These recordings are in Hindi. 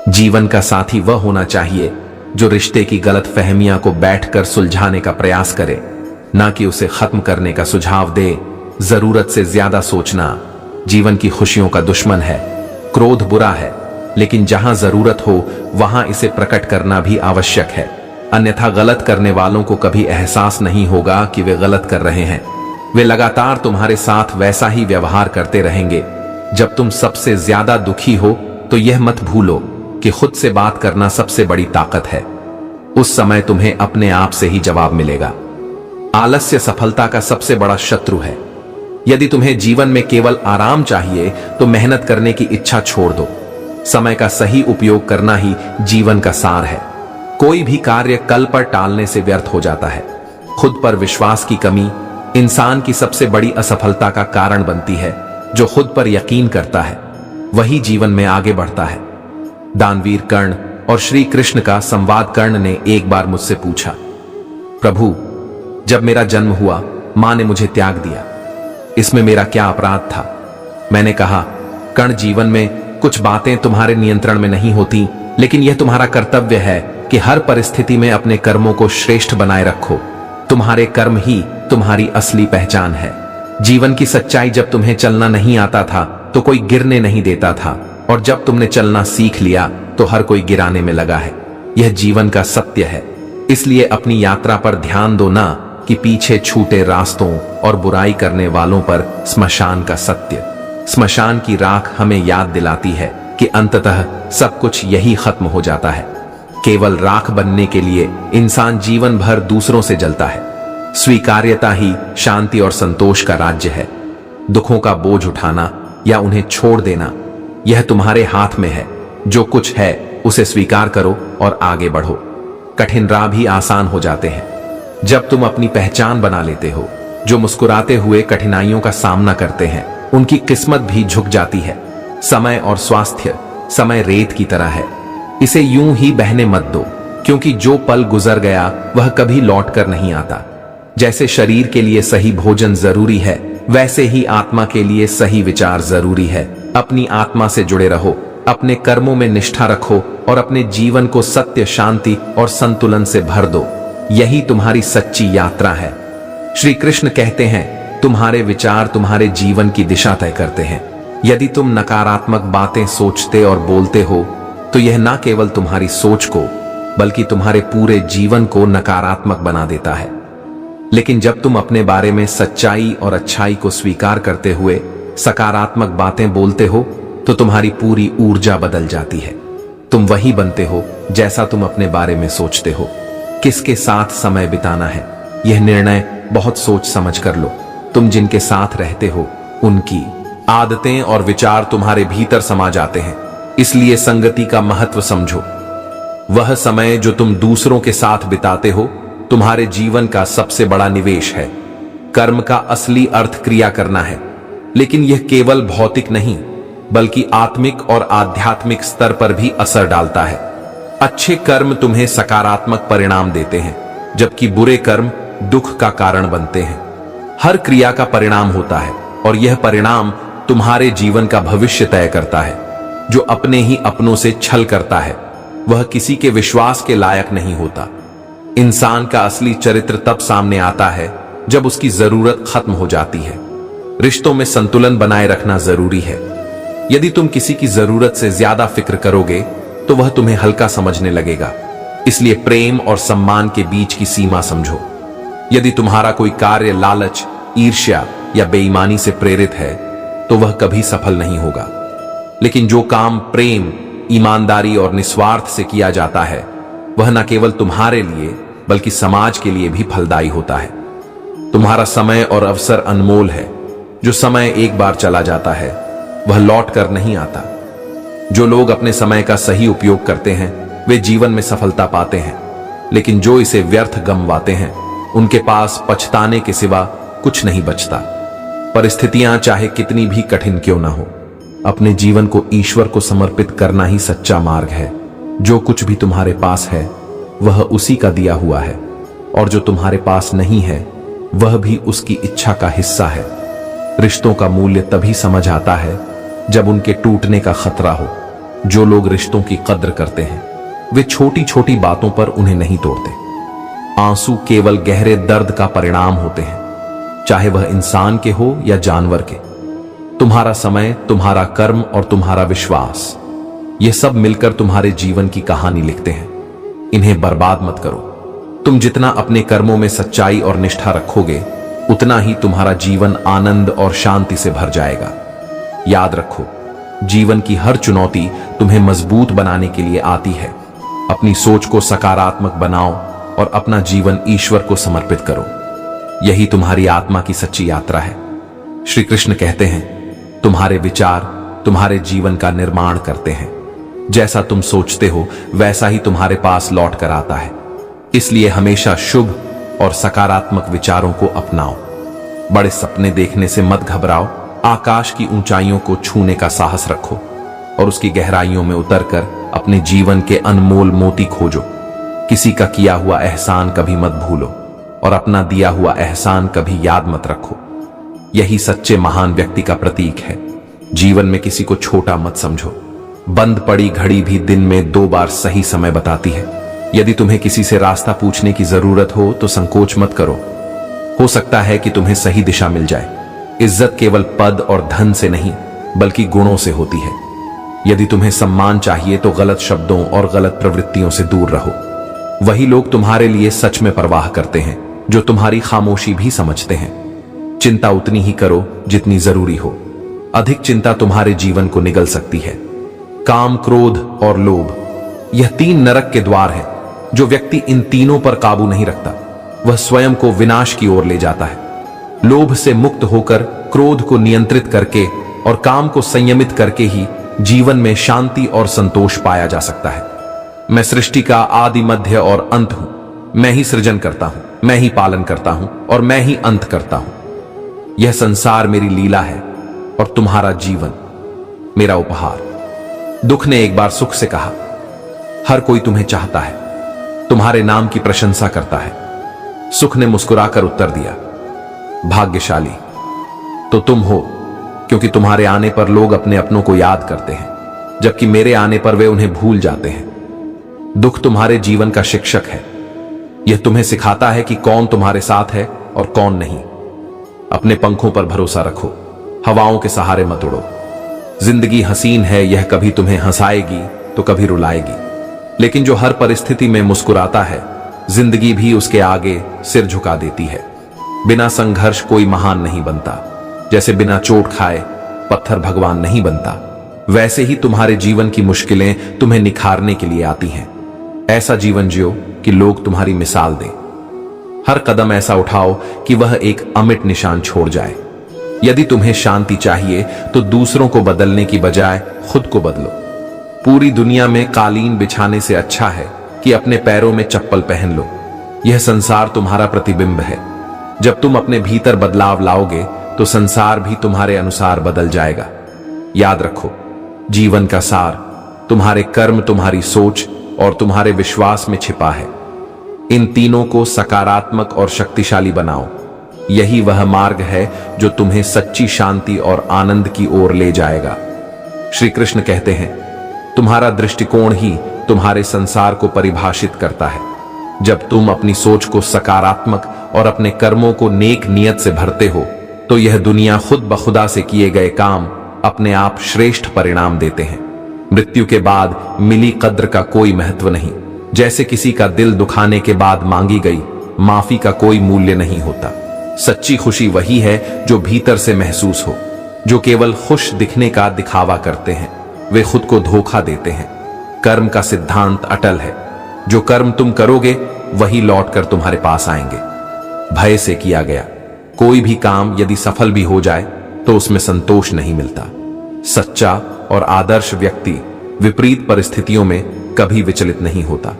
जीवन का साथी वह होना चाहिए जो रिश्ते की गलत फहमियां को बैठकर सुलझाने का प्रयास करे, ना कि उसे खत्म करने का सुझाव दे। जरूरत से ज्यादा सोचना जीवन की खुशियों का दुश्मन है। क्रोध बुरा है, लेकिन जहां जरूरत हो वहां इसे प्रकट करना भी आवश्यक है, अन्यथा गलत करने वालों को कभी एहसास नहीं होगा कि वे गलत कर रहे हैं। वे लगातार तुम्हारे साथ वैसा ही व्यवहार करते रहेंगे। जब तुम सबसे ज्यादा दुखी हो तो यह मत भूलो कि खुद से बात करना सबसे बड़ी ताकत है। उस समय तुम्हें अपने आप से ही जवाब मिलेगा। आलस्य सफलता का सबसे बड़ा शत्रु है। यदि तुम्हें जीवन में केवल आराम चाहिए तो मेहनत करने की इच्छा छोड़ दो। समय का सही उपयोग करना ही जीवन का सार है। कोई भी कार्य कल पर टालने से व्यर्थ हो जाता है। खुद पर विश्वास की कमी इंसान की सबसे बड़ी असफलता का कारण बनती है। जो खुद पर यकीन करता है वही जीवन में आगे बढ़ता है। दानवीर कर्ण और श्री कृष्ण का संवाद कर्ण ने एक बार मुझसे पूछा, प्रभु, जब मेरा जन्म हुआ मां ने मुझे त्याग दिया, इसमें मेरा क्या अपराध था? मैंने कहा, कर्ण, जीवन में कुछ बातें तुम्हारे नियंत्रण में नहीं होती, लेकिन यह तुम्हारा कर्तव्य है कि हर परिस्थिति में अपने कर्मों को श्रेष्ठ बनाए रखो। तुम्हारे कर्म ही तुम्हारी असली पहचान है। जीवन की सच्चाई, जब तुम्हें चलना नहीं आता था तो कोई गिरने नहीं देता था, और जब तुमने चलना सीख लिया तो हर कोई गिराने में लगा है। यह जीवन का सत्य है। इसलिए अपनी यात्रा पर ध्यान दो, ना कि पीछे छूटे रास्तों और बुराई करने वालों पर। स्मशान का सत्य, स्मशान की राख हमें याद दिलाती है कि अंततः सब कुछ यही खत्म हो जाता है। केवल राख बनने के लिए इंसान जीवन भर दूसरों से जलता है। स्वीकार्यता ही शांति और संतोष का राज्य है। दुखों का बोझ उठाना या उन्हें छोड़ देना यह तुम्हारे हाथ में है। जो कुछ है उसे स्वीकार करो और आगे बढ़ो। कठिन राह भी आसान हो जाते हैं जब तुम अपनी पहचान बना लेते हो। जो मुस्कुराते हुए कठिनाइयों का सामना करते हैं उनकी किस्मत भी झुक जाती है। समय और स्वास्थ्य, समय रेत की तरह है, इसे यूं ही बहने मत दो, क्योंकि जो पल गुजर गया वह कभी लौट कर नहीं आता। जैसे शरीर के लिए सही भोजन जरूरी है, वैसे ही आत्मा के लिए सही विचार जरूरी है। अपनी आत्मा से जुड़े रहो, अपने कर्मों में निष्ठा रखो और अपने जीवन को सत्य, शांति और संतुलन से भर दो। यही तुम्हारी सच्ची यात्रा है। श्री कृष्ण कहते हैं, तुम्हारे विचार तुम्हारे जीवन की दिशा तय करते हैं। यदि तुम नकारात्मक बातें सोचते और बोलते हो तो यह न केवल तुम्हारी सोच को बल्कि तुम्हारे पूरे जीवन को नकारात्मक बना देता है। लेकिन जब तुम अपने बारे में सच्चाई और अच्छाई को स्वीकार करते हुए सकारात्मक बातें बोलते हो तो तुम्हारी पूरी ऊर्जा बदल जाती है। तुम वही बनते हो जैसा तुम अपने बारे में सोचते हो। किसके साथ समय बिताना है, यह निर्णय बहुत सोच समझ कर लो। तुम जिनके साथ रहते हो उनकी आदतें और विचार तुम्हारे भीतर समा जाते हैं। इसलिए संगति का महत्व समझो। वह समय जो तुम दूसरों के साथ बिताते हो तुम्हारे जीवन का सबसे बड़ा निवेश है। कर्म का असली अर्थ क्रिया करना है, लेकिन यह केवल भौतिक नहीं बल्कि आत्मिक और आध्यात्मिक स्तर पर भी असर डालता है। अच्छे कर्म तुम्हें सकारात्मक परिणाम देते हैं, जबकि बुरे कर्म दुख का कारण बनते हैं। हर क्रिया का परिणाम होता है और यह परिणाम तुम्हारे जीवन का भविष्य तय करता है। जो अपने ही अपनों से छल करता है वह किसी के विश्वास के लायक नहीं होता। इंसान का असली चरित्र तब सामने आता है जब उसकी जरूरत खत्म हो जाती है। रिश्तों में संतुलन बनाए रखना जरूरी है। यदि तुम किसी की जरूरत से ज्यादा फिक्र करोगे तो वह तुम्हें हल्का समझने लगेगा। इसलिए प्रेम और सम्मान के बीच की सीमा समझो। यदि तुम्हारा कोई कार्य लालच, ईर्ष्या या बेईमानी से प्रेरित है तो वह कभी सफल नहीं होगा। लेकिन जो काम प्रेम, ईमानदारी और निस्वार्थ से किया जाता है वह न केवल तुम्हारे लिए बल्कि समाज के लिए भी फलदायी होता है। तुम्हारा समय और अवसर अनमोल है। जो समय एक बार चला जाता है वह लौट कर नहीं आता। जो लोग अपने समय का सही उपयोग करते हैं वे जीवन में सफलता पाते हैं, लेकिन जो इसे व्यर्थ गंवाते हैं उनके पास पछताने के सिवा कुछ नहीं बचता। परिस्थितियां चाहे कितनी भी कठिन क्यों ना हो, अपने जीवन को ईश्वर को समर्पित करना ही सच्चा मार्ग है। जो कुछ भी तुम्हारे पास है वह उसी का दिया हुआ है, और जो तुम्हारे पास नहीं है वह भी उसकी इच्छा का हिस्सा है। रिश्तों का मूल्य तभी समझ आता है जब उनके टूटने का खतरा हो। जो लोग रिश्तों की कद्र करते हैं वे छोटी छोटी बातों पर उन्हें नहीं तोड़ते। आंसू केवल गहरे दर्द का परिणाम होते हैं, चाहे वह इंसान के हो या जानवर के। तुम्हारा समय, तुम्हारा कर्म और तुम्हारा विश्वास, ये सब मिलकर तुम्हारे जीवन की कहानी लिखते हैं। इन्हें बर्बाद मत करो। तुम जितना अपने कर्मों में सच्चाई और निष्ठा रखोगे, उतना ही तुम्हारा जीवन आनंद और शांति से भर जाएगा। याद रखो, जीवन की हर चुनौती तुम्हें मजबूत बनाने के लिए आती है। अपनी सोच को सकारात्मक बनाओ और अपना जीवन ईश्वर को समर्पित करो। यही तुम्हारी आत्मा की सच्ची यात्रा है। श्री कृष्ण कहते हैं, तुम्हारे विचार तुम्हारे जीवन का निर्माण करते हैं। जैसा तुम सोचते हो वैसा ही तुम्हारे पास लौट कर आता है। इसलिए हमेशा शुभ और सकारात्मक विचारों को अपनाओ। बड़े सपने देखने से मत घबराओ। आकाश की ऊंचाइयों को छूने का साहस रखो और उसकी गहराइयों में उतरकर अपने जीवन के अनमोल मोती खोजो। किसी का किया हुआ एहसान कभी मत भूलो और अपना दिया हुआ एहसान कभी याद मत रखो। यही सच्चे महान व्यक्ति का प्रतीक है। जीवन में किसी को छोटा मत समझो। बंद पड़ी घड़ी भी दिन में 2 बार सही समय बताती है। यदि तुम्हें किसी से रास्ता पूछने की जरूरत हो तो संकोच मत करो। हो सकता है कि तुम्हें सही दिशा मिल जाए। इज्जत केवल पद और धन से नहीं बल्कि गुणों से होती है। यदि तुम्हें सम्मान चाहिए तो गलत शब्दों और गलत प्रवृत्तियों से दूर रहो। वही लोग तुम्हारे लिए सच में परवाह करते हैं, जो तुम्हारी खामोशी भी समझते हैं। चिंता उतनी ही करो जितनी जरूरी हो। अधिक चिंता तुम्हारे जीवन को निगल सकती है। काम, क्रोध और लोभ, यह 3 नरक के द्वार हैं। जो व्यक्ति इन तीनों पर काबू नहीं रखता वह स्वयं को विनाश की ओर ले जाता है। लोभ से मुक्त होकर, क्रोध को नियंत्रित करके और काम को संयमित करके ही जीवन में शांति और संतोष पाया जा सकता है। मैं सृष्टि का आदि, मध्य और अंत हूं। मैं ही सृजन करता हूं, मैं ही पालन करता हूं और मैं ही अंत करता हूं। यह संसार मेरी लीला है और तुम्हारा जीवन मेरा उपहार। दुख ने एक बार सुख से कहा, हर कोई तुम्हें चाहता है, तुम्हारे नाम की प्रशंसा करता है। सुख ने मुस्कुराकर उत्तर दिया, भाग्यशाली तो तुम हो, क्योंकि तुम्हारे आने पर लोग अपने अपनों को याद करते हैं, जबकि मेरे आने पर वे उन्हें भूल जाते हैं। दुख तुम्हारे जीवन का शिक्षक है। यह तुम्हें सिखाता है कि कौन तुम्हारे साथ है और कौन नहीं। अपने पंखों पर भरोसा रखो, हवाओं के सहारे मत उड़ो। जिंदगी हसीन है, यह कभी तुम्हें हंसाएगी तो कभी रुलाएगी, लेकिन जो हर परिस्थिति में मुस्कुराता है, जिंदगी भी उसके आगे सिर झुका देती है। बिना संघर्ष कोई महान नहीं बनता। जैसे बिना चोट खाए पत्थर भगवान नहीं बनता, वैसे ही तुम्हारे जीवन की मुश्किलें तुम्हें निखारने के लिए आती हैं। ऐसा जीवन जियो कि लोग तुम्हारी मिसाल दें। हर कदम ऐसा उठाओ कि वह एक अमिट निशान छोड़ जाए। यदि तुम्हें शांति चाहिए तो दूसरों को बदलने की बजाय खुद को बदलो। पूरी दुनिया में कालीन बिछाने से अच्छा है कि अपने पैरों में चप्पल पहन लो। यह संसार तुम्हारा प्रतिबिंब है। जब तुम अपने भीतर बदलाव लाओगे तो संसार भी तुम्हारे अनुसार बदल जाएगा। याद रखो, जीवन का सार तुम्हारे कर्म, तुम्हारी सोच और तुम्हारे विश्वास में छिपा है। इन तीनों को सकारात्मक और शक्तिशाली बनाओ। यही वह मार्ग है जो तुम्हें सच्ची शांति और आनंद की ओर ले जाएगा। श्री कृष्ण कहते हैं, तुम्हारा दृष्टिकोण ही तुम्हारे संसार को परिभाषित करता है। जब तुम अपनी सोच को सकारात्मक और अपने कर्मों को नेक नियत से भरते हो तो यह दुनिया खुद ब खुदा से किए गए काम अपने आप श्रेष्ठ परिणाम देते हैं। मृत्यु के बाद मिली कद्र का कोई महत्व नहीं। जैसे किसी का दिल दुखाने के बाद मांगी गई माफी का कोई मूल्य नहीं होता। सच्ची खुशी वही है जो भीतर से महसूस हो। जो केवल खुश दिखने का दिखावा करते हैं वे खुद को धोखा देते हैं। कर्म का सिद्धांत अटल है। जो कर्म तुम करोगे वही लौटकर तुम्हारे पास आएंगे। भय से किया गया कोई भी काम यदि सफल भी हो जाए तो उसमें संतोष नहीं मिलता। सच्चा और आदर्श व्यक्ति विपरीत परिस्थितियों में कभी विचलित नहीं होता।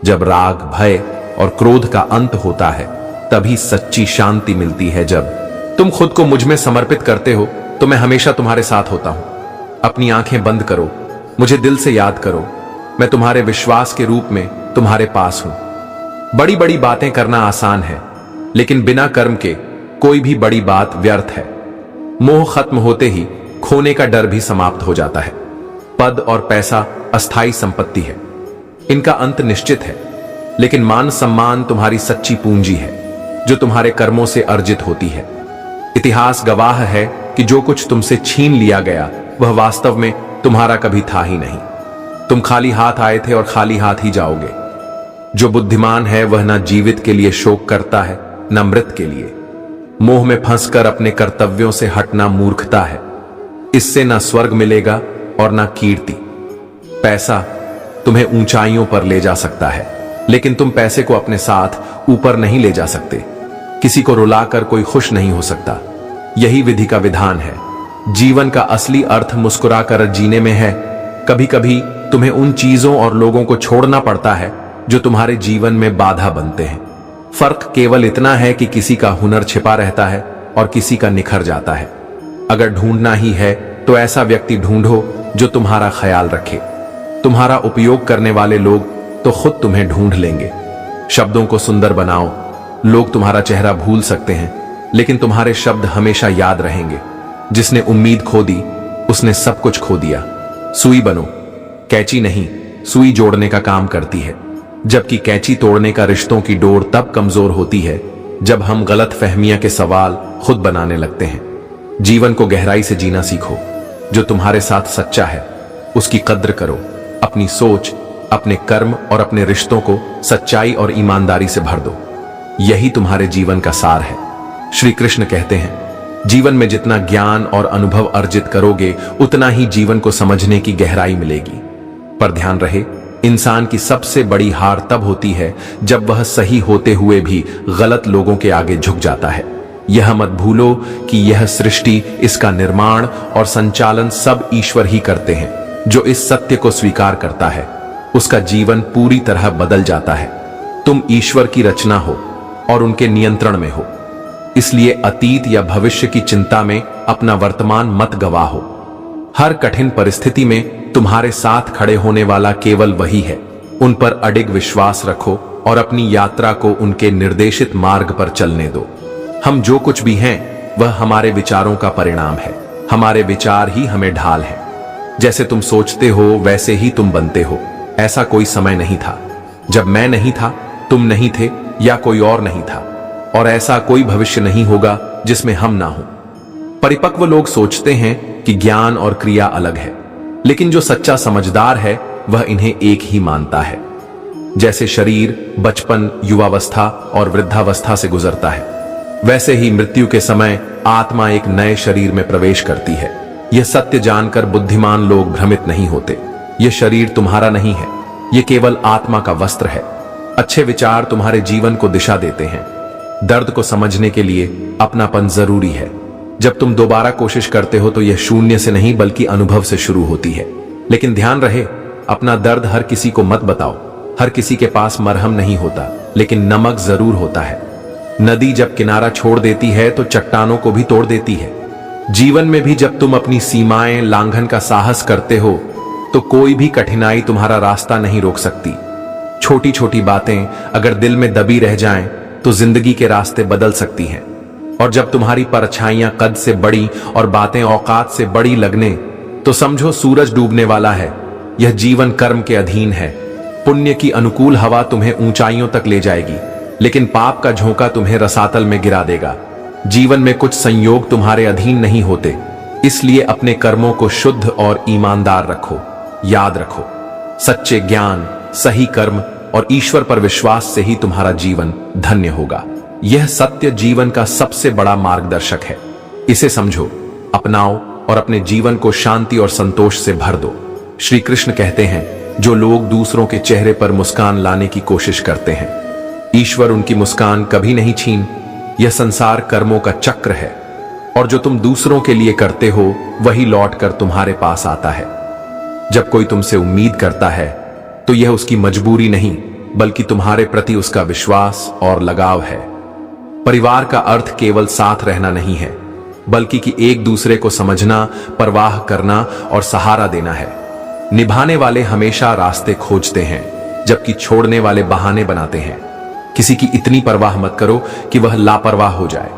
जब राग, भय और क्रोध का अंत होता है तभी सच्ची शांति मिलती है। जब तुम खुद को मुझ में समर्पित करते हो तो मैं हमेशा तुम्हारे साथ होता हूं। अपनी आंखें बंद करो, मुझे दिल से याद करो। मैं तुम्हारे विश्वास के रूप में तुम्हारे पास हूं। बड़ी बड़ी बातें करना आसान है, लेकिन बिना कर्म के कोई भी बड़ी बात व्यर्थ है। मोह खत्म होते ही खोने का डर भी समाप्त हो जाता है। पद और पैसा अस्थाई संपत्ति है, इनका अंत निश्चित है, लेकिन मान सम्मान तुम्हारी सच्ची पूंजी है जो तुम्हारे कर्मों से अर्जित होती है। इतिहास गवाह है कि जो कुछ तुमसे छीन लिया गया वह वास्तव में तुम्हारा कभी था ही नहीं। तुम खाली हाथ आए थे और खाली हाथ ही जाओगे। जो बुद्धिमान है वह ना जीवित के लिए शोक करता है न मृत के लिए। मोह में फंसकर अपने कर्तव्यों से हटना मूर्खता है। इससे ना स्वर्ग मिलेगा और ना कीर्ति। पैसा तुम्हें ऊंचाइयों पर ले जा सकता है, लेकिन तुम पैसे को अपने साथ ऊपर नहीं ले जा सकते। किसी को रुलाकर कोई खुश नहीं हो सकता। यही विधि का विधान है। जीवन का असली अर्थ मुस्कुराकर जीने में है। कभी कभी तुम्हें उन चीजों और लोगों को छोड़ना पड़ता है जो तुम्हारे जीवन में बाधा बनते हैं। फर्क केवल इतना है कि किसी का हुनर छिपा रहता है और किसी का निखर जाता है। अगर ढूंढना ही है तो ऐसा व्यक्ति ढूंढो जो तुम्हारा ख्याल रखे। तुम्हारा उपयोग करने वाले लोग तो खुद तुम्हें ढूंढ लेंगे। शब्दों को सुंदर बनाओ। लोग तुम्हारा चेहरा भूल सकते हैं, लेकिन तुम्हारे शब्द हमेशा याद रहेंगे। जिसने उम्मीद खो दी उसने सब कुछ खो दिया। सुई बनो, कैंची नहीं। सुई जोड़ने का काम करती है, जबकि कैंची तोड़ने का रिश्तों की डोर तब कमजोर होती है जब हम गलत फहमियां के सवाल खुद बनाने लगते हैं। जीवन को गहराई से जीना सीखो। जो तुम्हारे साथ सच्चा है उसकी कद्र करो। अपनी सोच, अपने कर्म और अपने रिश्तों को सच्चाई और ईमानदारी से भर दो। यही तुम्हारे जीवन का सार है। श्री कृष्ण कहते हैं, जीवन में जितना ज्ञान और अनुभव अर्जित करोगे उतना ही जीवन को समझने की गहराई मिलेगी। पर ध्यान रहे, इंसान की सबसे बड़ी हार तब होती है जब वह सही होते हुए भी गलत लोगों के आगे झुक जाता है। यह मत भूलो कि यह सृष्टि, इसका निर्माण और संचालन सब ईश्वर ही करते हैं। जो इस सत्य को स्वीकार करता है उसका जीवन पूरी तरह बदल जाता है। तुम ईश्वर की रचना हो और उनके नियंत्रण में हो। इसलिए अतीत या भविष्य की चिंता में अपना वर्तमान मत गवाहो। हर कठिन परिस्थिति में तुम्हारे साथ खड़े होने वाला केवल वही है। उन पर अडिग विश्वास रखो और अपनी यात्रा को उनके निर्देशित मार्ग पर चलने दो। हम जो कुछ भी हैं वह हमारे विचारों का परिणाम है। हमारे विचार ही हमें ढाल है। जैसे तुम सोचते हो वैसे ही तुम बनते हो। ऐसा कोई समय नहीं था जब मैं नहीं था, तुम नहीं थे या कोई और नहीं था, और ऐसा कोई भविष्य नहीं होगा जिसमें हम ना हो। परिपक्व लोग सोचते हैं कि ज्ञान और क्रिया अलग है, लेकिन जो सच्चा समझदार है वह इन्हें एक ही मानता है। जैसे शरीर बचपन, युवावस्था और वृद्धावस्था से गुजरता है, वैसे ही मृत्यु के समय आत्मा एक नए शरीर में प्रवेश करती है। यह सत्य जानकर बुद्धिमान लोग भ्रमित नहीं होते। यह शरीर तुम्हारा नहीं है, यह केवल आत्मा का वस्त्र है। अच्छे विचार तुम्हारे जीवन को दिशा देते हैं। दर्द को समझने के लिए अपनापन जरूरी है। जब तुम दोबारा कोशिश करते हो तो यह शून्य से नहीं बल्कि अनुभव से शुरू होती है। लेकिन ध्यान रहे, अपना दर्द हर किसी को मत बताओ। हर किसी के पास मरहम नहीं होता, लेकिन नमक जरूर होता है। नदी जब किनारा छोड़ देती है तो चट्टानों को भी तोड़ देती है। जीवन में भी जब तुम अपनी सीमाएं लांघन का साहस करते हो तो कोई भी कठिनाई तुम्हारा रास्ता नहीं रोक सकती। छोटी छोटी बातें अगर दिल में दबी रह जाएं तो जिंदगी के रास्ते बदल सकती हैं। और जब तुम्हारी परछाइयां कद से बड़ी और बातें औकात से बड़ी लगने तो समझो सूरज डूबने वाला है। यह जीवन कर्म के अधीन है। पुण्य की अनुकूल हवा तुम्हें ऊंचाइयों तक ले जाएगी, लेकिन पाप का झोंका तुम्हें रसातल में गिरा देगा। जीवन में कुछ संयोग तुम्हारे अधीन नहीं होते, इसलिए अपने कर्मों को शुद्ध और ईमानदार रखो। याद रखो, सच्चे ज्ञान, सही कर्म और ईश्वर पर विश्वास से ही तुम्हारा जीवन धन्य होगा। यह सत्य जीवन का सबसे बड़ा मार्गदर्शक है। इसे समझो, अपनाओ और अपने जीवन को शांति और संतोष से भर दो। श्री कृष्ण कहते हैं, जो लोग दूसरों के चेहरे पर मुस्कान लाने की कोशिश करते हैं, ईश्वर उनकी मुस्कान कभी नहीं छीन। यह संसार कर्मों का चक्र है, और जो तुम दूसरों के लिए करते हो वही लौटकर तुम्हारे पास आता है। जब कोई तुमसे उम्मीद करता है तो यह उसकी मजबूरी नहीं बल्कि तुम्हारे प्रति उसका विश्वास और लगाव है। परिवार का अर्थ केवल साथ रहना नहीं है, बल्कि कि एक दूसरे को समझना, परवाह करना और सहारा देना है। निभाने वाले हमेशा रास्ते खोजते हैं, जबकि छोड़ने वाले बहाने बनाते हैं। किसी की इतनी परवाह मत करो कि वह लापरवाह हो जाए।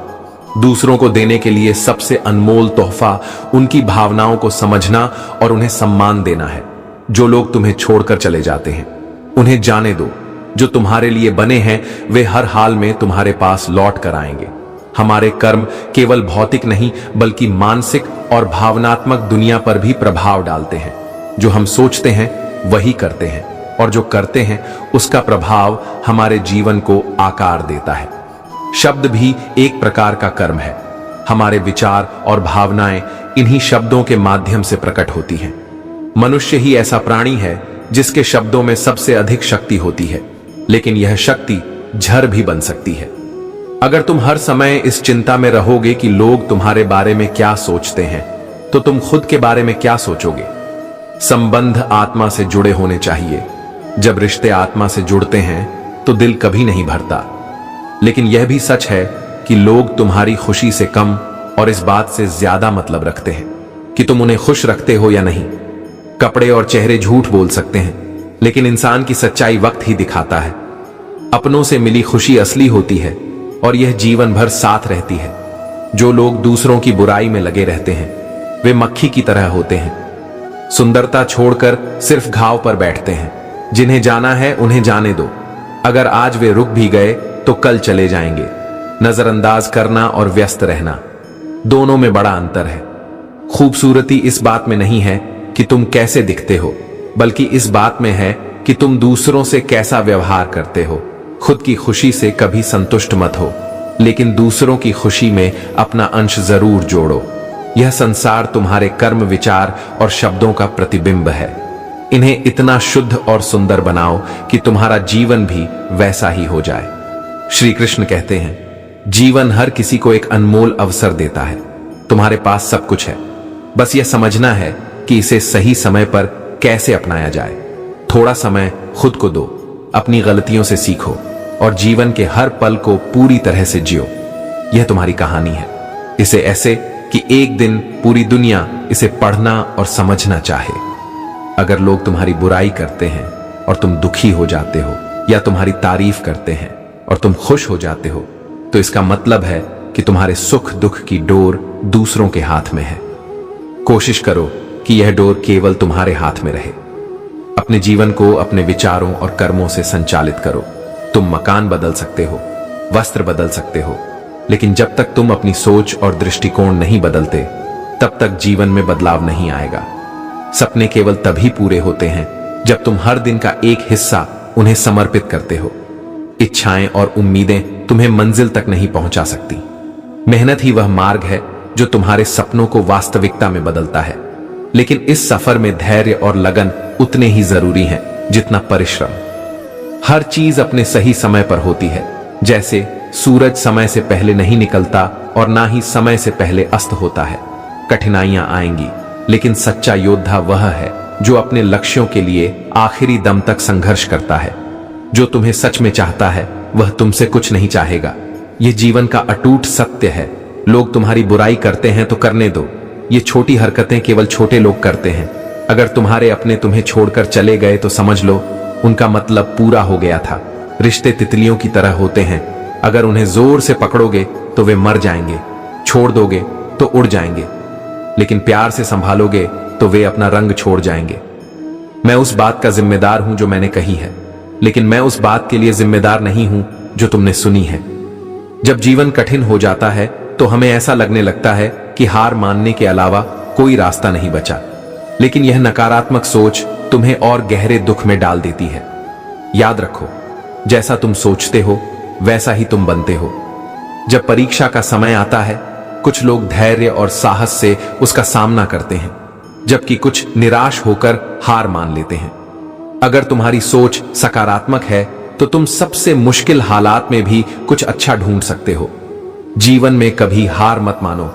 दूसरों को देने के लिए सबसे अनमोल तोहफा उनकी भावनाओं को समझना और उन्हें सम्मान देना है। जो लोग तुम्हें छोड़कर चले जाते हैं उन्हें जाने दो। जो तुम्हारे लिए बने हैं वे हर हाल में तुम्हारे पास लौट कर आएंगे। हमारे कर्म केवल भौतिक नहीं बल्कि मानसिक और भावनात्मक दुनिया पर भी प्रभाव डालते हैं। जो हम सोचते हैं वही करते हैं और जो करते हैं उसका प्रभाव हमारे जीवन को आकार देता है। शब्द भी एक प्रकार का कर्म है। हमारे विचार और भावनाएं इन्हीं शब्दों के माध्यम से प्रकट होती हैं। मनुष्य ही ऐसा प्राणी है जिसके शब्दों में सबसे अधिक शक्ति होती है, लेकिन यह शक्ति झर भी बन सकती है। अगर तुम हर समय इस चिंता में रहोगे कि लोग तुम्हारे बारे में क्या सोचते हैं, तो तुम खुद के बारे में क्या सोचोगे? संबंध आत्मा से जुड़े होने चाहिए। जब रिश्ते आत्मा से जुड़ते हैं तो दिल कभी नहीं भरता। लेकिन यह भी सच है कि लोग तुम्हारी खुशी से कम और इस बात से ज्यादा मतलब रखते हैं कि तुम उन्हें खुश रखते हो या नहीं। कपड़े और चेहरे झूठ बोल सकते हैं, लेकिन इंसान की सच्चाई वक्त ही दिखाता है। अपनों से मिली खुशी असली होती है और यह जीवन भर साथ रहती है। जो लोग दूसरों की बुराई में लगे रहते हैं वे मक्खी की तरह होते हैं। सुंदरता छोड़कर सिर्फ घाव पर बैठते हैं। जिन्हें जाना है उन्हें जाने दो। अगर आज वे रुक भी गए तो कल चले जाएंगे। नजरअंदाज करना और व्यस्त रहना, दोनों में बड़ा अंतर है। खूबसूरती इस बात में नहीं है कि तुम कैसे दिखते हो, बल्कि इस बात में है कि तुम दूसरों से कैसा व्यवहार करते हो। खुद की खुशी से कभी संतुष्ट मत हो, लेकिन दूसरों की खुशी में अपना अंश जरूर जोड़ो। यह संसार तुम्हारे कर्म, विचार और शब्दों का प्रतिबिंब है। इन्हें इतना शुद्ध और सुंदर बनाओ कि तुम्हारा जीवन भी वैसा ही हो जाए। श्री कृष्ण कहते हैं, जीवन हर किसी को एक अनमोल अवसर देता है। तुम्हारे पास सब कुछ है, बस यह समझना है कि इसे सही समय पर कैसे अपनाया जाए। थोड़ा समय खुद को दो, अपनी गलतियों से सीखो और जीवन के हर पल को पूरी तरह से जियो। यह तुम्हारी कहानी है। इसे ऐसे कि एक दिन पूरी दुनिया इसे पढ़ना और समझना चाहे। अगर लोग तुम्हारी बुराई करते हैं और तुम दुखी हो जाते हो, या तुम्हारी तारीफ करते हैं और तुम खुश हो जाते हो, तो इसका मतलब है कि तुम्हारे सुख दुख की डोर दूसरों के हाथ में है। कोशिश करो कि यह डोर केवल तुम्हारे हाथ में रहे। अपने जीवन को अपने विचारों और कर्मों से संचालित करो। तुम मकान बदल सकते हो, वस्त्र बदल सकते हो, लेकिन जब तक तुम अपनी सोच और दृष्टिकोण नहीं बदलते तब तक जीवन में बदलाव नहीं आएगा। सपने केवल तभी पूरे होते हैं जब तुम हर दिन का एक हिस्सा उन्हें समर्पित करते हो। इच्छाएं और उम्मीदें तुम्हें मंजिल तक नहीं पहुंचा सकती। मेहनत ही वह मार्ग है जो तुम्हारे सपनों को वास्तविकता में बदलता है। लेकिन इस सफर में धैर्य और लगन उतने ही जरूरी हैं जितना परिश्रम। हर चीज अपने सही समय पर होती है। जैसे सूरज समय से पहले नहीं निकलता और ना ही समय से पहले अस्त होता है। कठिनाइयां आएंगी, लेकिन सच्चा योद्धा वह है जो अपने लक्ष्यों के लिए आखिरी दम तक संघर्ष करता है। जो तुम्हें सच में चाहता है वह तुमसे कुछ नहीं चाहेगा। यह जीवन का अटूट सत्य है। लोग तुम्हारी बुराई करते हैं तो करने दो। ये छोटी हरकतें केवल छोटे लोग करते हैं। अगर तुम्हारे अपने तुम्हें छोड़कर चले गए तो समझ लो उनका मतलब पूरा हो गया था। रिश्ते तितलियों की तरह होते हैं। अगर उन्हें जोर से पकड़ोगे तो वे मर जाएंगे, छोड़ दोगे तो उड़ जाएंगे, लेकिन प्यार से संभालोगे तो वे अपना रंग छोड़ जाएंगे। मैं उस बात का जिम्मेदार हूं जो मैंने कही है, लेकिन मैं उस बात के लिए जिम्मेदार नहीं हूं जो तुमने सुनी है। जब जीवन कठिन हो जाता है तो हमें ऐसा लगने लगता है कि हार मानने के अलावा कोई रास्ता नहीं बचा, लेकिन यह नकारात्मक सोच तुम्हें और गहरे दुख में डाल देती है। याद रखो, जैसा तुम सोचते हो वैसा ही तुम बनते हो। जब परीक्षा का समय आता है, कुछ लोग धैर्य और साहस से उसका सामना करते हैं, जबकि कुछ निराश होकर हार मान लेते हैं। अगर तुम्हारी सोच सकारात्मक है तो तुम सबसे मुश्किल हालात में भी कुछ अच्छा ढूंढ सकते हो। जीवन में कभी हार मत मानो।